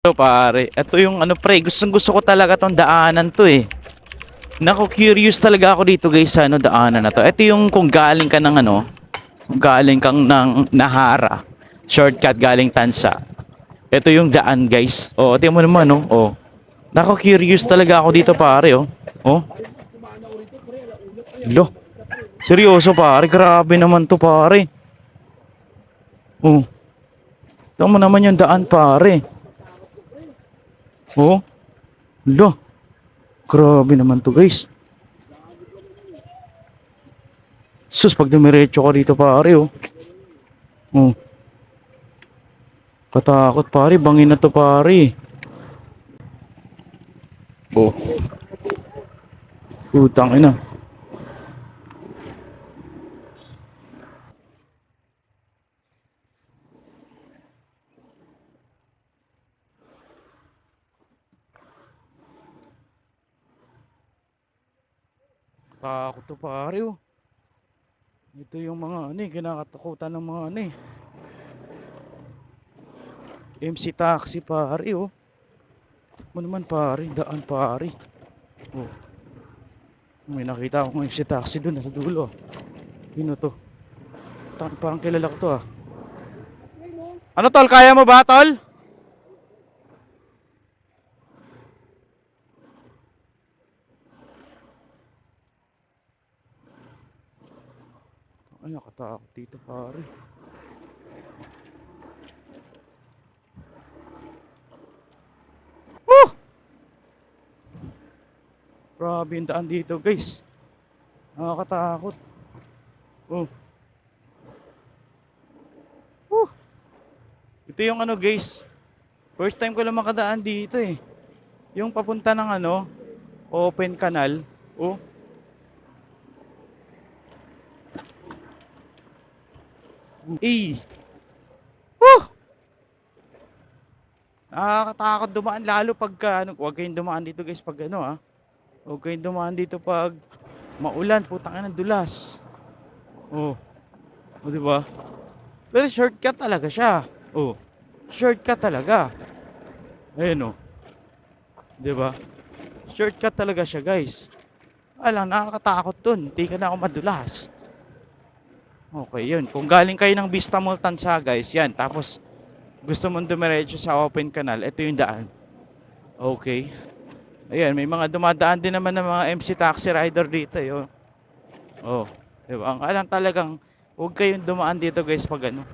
So pare, ito yung ano pre, gusto ko talaga tong daanan to eh. Nako, curious talaga ako dito guys sa ano daanan na to. Ito yung kung galing ka ng ano, kung galing kang ng Nahara, shortcut galing Tansa. Ito yung daan guys. Oh, tingnan mo naman oh. Oh. Nako, curious talaga ako dito pare oh. Oh. Lo. Seryoso pare, grabe naman to pare. Oh. Tingnan mo naman yung daan pare. Oh. Lo. Grabe naman to guys. Sus, pag dumiretso ka dito pare oh. Oh. Katakot pare, bangin na to pare. Oh. Utang ina. Takot to pare oh. Ito yung mga ano eh, kinakatakutan ng mga ano eh. MC taxi pare oh. Mo naman pare, daan pare. Oh. May nakita akong MC taxi doon sa dulo. Sino to? Parang kilala ko to ah. Ano tol, kaya mo ba tol? Ay, nakatakot dito pare. Woo! Grabe yung daan dito guys. Nakakatakot. Oh. Woo! Ito yung ano guys. First time ko lang makadaan dito eh. Yung papunta ng ano, open canal. Oh. Eh. Woo! Nakakatakot dumaan lalo pagka ano, huwag kayong dumaan dito guys pag ano ah. Huwag kayong dumaan dito pag maulan, putang ina dulas. Oh. O di ba? Pero shortcut talaga siya. Oh. Shortcut talaga. Ayun oh. Di ba? Shortcut talaga siya guys. Alang nakakatakot dun. Hindi ka na ako madulas. Okay yun. Kung galing kayo ng Vista Mall Tansa guys, yan. Tapos gusto mong dumiretso sa open canal, ito yung daan. Okay. Ayan, may mga dumadaan din naman ng mga MC taxi rider dito eh. Oh. Diba? Ang alam talagang huwag kayong dumaan dito guys pag ano.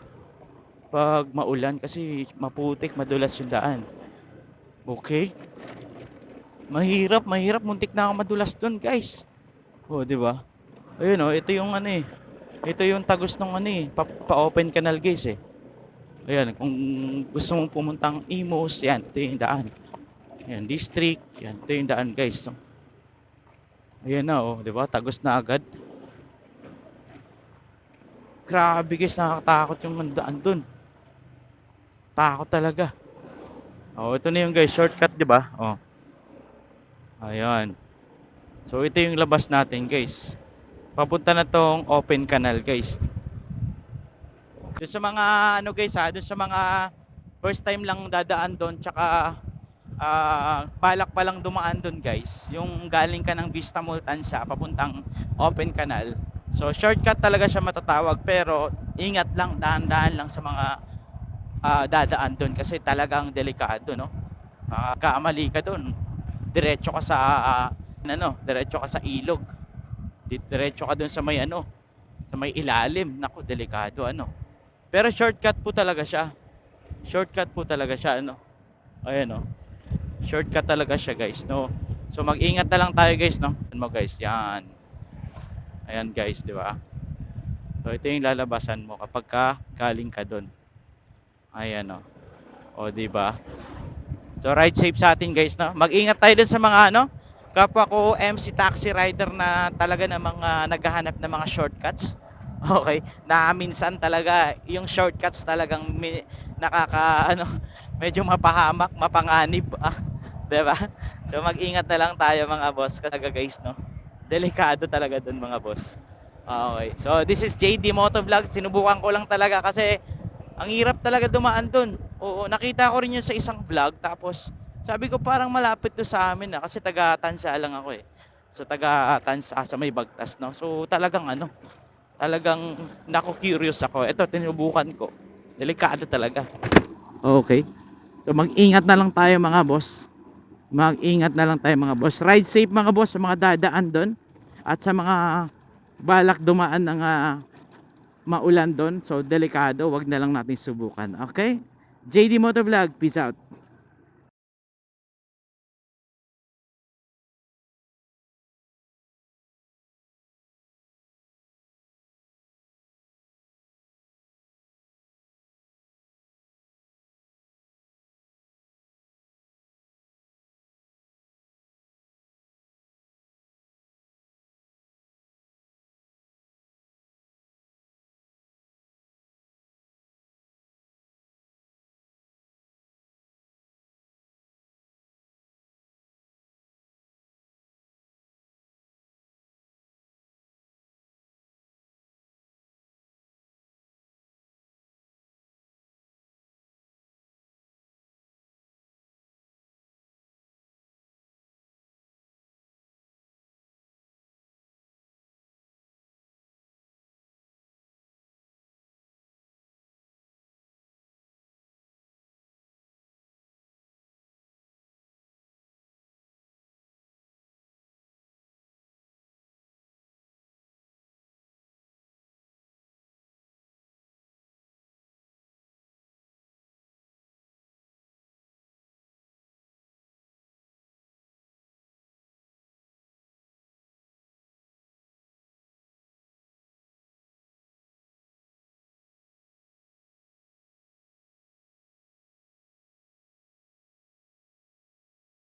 Pag maulan kasi maputik, madulas yung daan. Okay? Mahirap, muntik na ako madulas doon, guys. Oh, 'di ba? Ayun oh, ito yung ano eh. Ito yung tagos ng ano eh, pa-open canal guys eh. Ayan, kung gusto mong pumuntang Imus, yan, ito yung daan. Ayan, district, yan, ito yung daan guys. So, ayan na oh, 'di ba? Tagos na agad. Grabe guys, nakakatakot yung daan doon. Takot talaga. Oh, ito na yung guys, shortcut, 'di ba? Oh. Ayan. So ito yung labas natin, guys. Papunta na tong open canal, guys. Doon sa mga ano guys ha, doon sa mga first time lang dadaan doon, tsaka balak pa lang dumaan doon guys. Yung galing ka ng Vista Mall Tansa papuntang open canal. So shortcut talaga siya matatawag, pero ingat lang, dahan-dahan lang sa mga dadaan doon kasi talagang delikado, no? Kamali ka doon, diretso ka sa diretso ka sa ilog. Diretso ka doon sa may ano, sa may ilalim. Naku, delikado ano. Pero shortcut po talaga siya. Shortcut po talaga siya ano. Ayan oh. Shortcut talaga siya, guys, no. So mag-ingat na lang tayo, guys, no. Ano mo, guys? Yan. Ayan, guys, di ba? So ito yung lalabasan mo kapag galing ka doon. Ayan oh. O, di ba? So ride safe sa atin, guys, no. Mag-ingat tayo dun sa mga ano, kapwa ko MC taxi rider na talaga namang naghahanap ng mga shortcuts. Okay, na minsan talaga yung shortcuts talagang nakaka ano, medyo mapahamak, mapanganib, 'di ba? So mag-ingat na lang tayo mga boss kasi guys, no. Delikado talaga doon mga boss. Okay. So this is JD Motovlog. Sinubukan ko lang talaga kasi Ang hirap talaga dumaan dun. Oo, nakita ko rin yun sa isang vlog. Tapos, sabi ko parang malapit to sa amin na. Kasi taga Tansa lang ako eh. So, taga Tansa sa may Bagtas, no? So, talagang ano, talagang naku-curious ako. Ito, tinubukan ko. Delikado talaga. Okay. So, mag-ingat na lang tayo mga boss. Mag-ingat na lang tayo mga boss. Ride safe mga boss sa mga dadaan doon. At sa mga balak dumaan ng maulan doon. So, delikado. Wag na lang natin subukan. Okay? JD Motovlog, peace out.